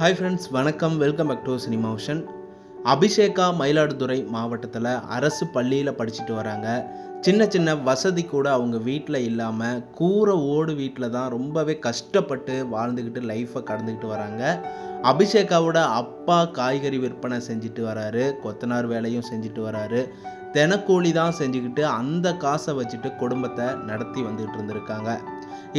Hi friends, வணக்கம். Welcome back to cinema ocean. Abhisheka Mayiladuthurai மாவட்டத்தில் அரசு பள்ளியில் படிச்சுட்டு வராங்க. சின்ன சின்ன வசதி கூட அவங்க வீட்டில் இல்லாமல் கூரை ஓடு வீட்டில் தான் ரொம்பவே கஷ்டப்பட்டு வாழ்ந்துக்கிட்டு லைஃப்பை கடந்துக்கிட்டு வராங்க. அபிஷேகாவோட அப்பா காய்கறி விற்பனை செஞ்சுட்டு வராரு, கொத்தனார் வேலையும் செஞ்சுட்டு வராரு. தினக்கூலி தான் செஞ்சுக்கிட்டு அந்த காசை வச்சுட்டு குடும்பத்தை நடத்தி வந்துக்கிட்டு இருந்திருக்காங்க.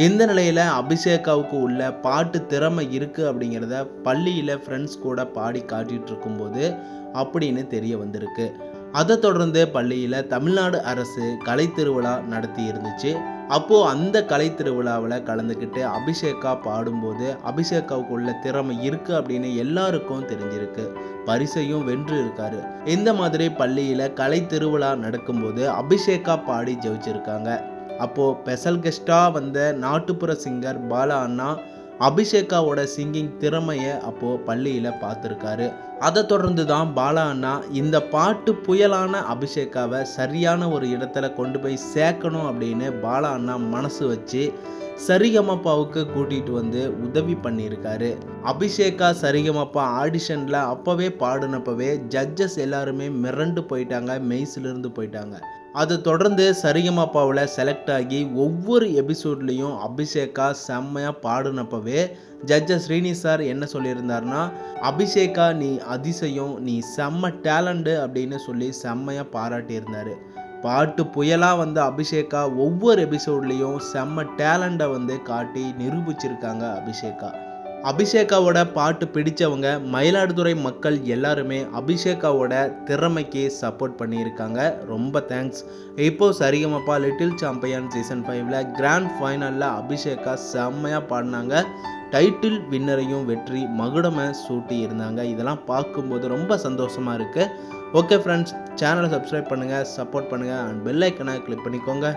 இந்த நிலையில் அபிஷேகாவுக்கு உள்ள பாட்டு திறமை இருக்குது அப்படிங்கிறத பள்ளியில் ஃப்ரெண்ட்ஸ் கூட பாடி காட்டிகிட்டு இருக்கும்போது அப்படின்னு தெரிய வந்திருக்கு. அதை தொடர்ந்து பள்ளியில் தமிழ்நாடு அரசு கலை திருவிழா நடத்தி இருந்துச்சு. அப்போது அந்த கலை திருவிழாவில் கலந்துக்கிட்டு அபிஷேகா பாடும்போது அபிஷேகாவுக்கு உள்ள திறமை இருக்குது அப்படின்னு எல்லாருக்கும் தெரிஞ்சிருக்கு. பரிசையும் வென்று இருக்காரு. இந்த மாதிரி பள்ளியில் கலை திருவிழா நடக்கும்போது அபிஷேகா பாடி ஜெயிச்சிருக்காங்க. அப்போது ஸ்பெஷல் கெஸ்ட்டாக வந்த நாட்டுப்புற சிங்கர் பாலா அண்ணா அபிஷேகாவோட சிங்கிங் திறமையை அப்போது பள்ளியில் பார்த்துருக்காரு. அதை தொடர்ந்து தான் பாலா அண்ணா இந்த பாட்டு புயலான அபிஷேகாவை சரியான ஒரு இடத்துல கொண்டு போய் சேர்க்கணும் அப்படின்னு பாலா அண்ணா மனசு வச்சு சரிகமப்பாவுக்கு கூட்டிகிட்டு வந்து உதவி பண்ணியிருக்காரு. அபிஷேகா சரிகமப்பா ஆடிஷனில் அப்போவே பாடினப்பவே ஜட்ஜஸ் எல்லாருமே மிரண்டு போயிட்டாங்க, மெய்ஸிலிருந்து போயிட்டாங்க. அதை தொடர்ந்து சரிகமப்பாவில் செலக்ட் ஆகி ஒவ்வொரு எபிசோட்லேயும் அபிஷேகா செம்மையாக பாடினப்பவே ஜட்ஜஸ் ஸ்ரீனி சார் என்ன சொல்லியிருந்தாருன்னா, அபிஷேகா நீ அதிசயம், நீ செம்ம டேலண்ட்டு அப்படின்னு சொல்லி செம்மையாக பாராட்டியிருந்தார். பாட்டு புயலாக வந்து அபிஷேகா ஒவ்வொரு எபிசோட்லேயும் செம்ம டேலண்ட்டை வந்து காட்டி நிரூபிச்சிருக்காங்க அபிஷேகா. அபிஷேகாவோட பாட்டு பிடிச்சவங்க மயிலாடுதுறை மக்கள் எல்லாருமே அபிஷேகாவோட திறமைக்கு சப்போர்ட் பண்ணியிருக்காங்க. ரொம்ப தேங்க்ஸ். இப்போது சரிகமப்பா லிட்டில் சாம்பியன் சீசன் 5ல் கிராண்ட் ஃபைனலில் அபிஷேகா செம்மையாக பாடினாங்க. டைட்டில் வின்னரையும் வெற்றி மகுடமை சூட்டி இருந்தாங்க. இதெல்லாம் பார்க்கும்போது ரொம்ப சந்தோஷமாக இருக்குது. ஓகே ஃப்ரெண்ட்ஸ், சேனலை சப்ஸ்கிரைப் பண்ணுங்கள், சப்போர்ட் பண்ணுங்கள் அண்ட் பெல் ஐக்கனை கிளிக் பண்ணிக்கோங்க.